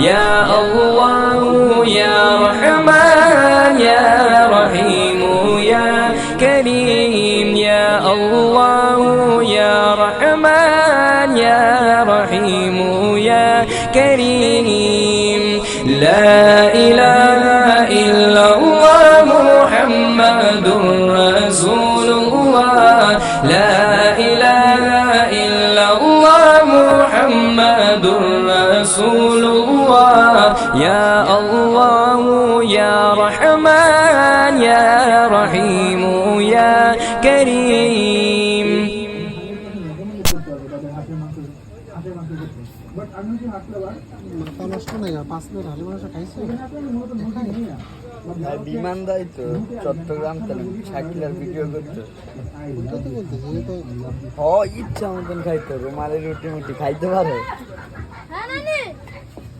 يا الله يا رحمن يا رحيم يا كريم يا الله يا رحمن يا رحيم يا كريم لا إله إلا الله محمد رسول الله لا إله إلا الله محمد رسول الله يا الله يا رحمن يا رحيم يا كريم বিমান দেয় তো চট্টগ্রাম শাকিলার ভিডিও করতো ইচ্ছা মতন খাইতো রুমালের রুটি মুটি খাইতে পারে।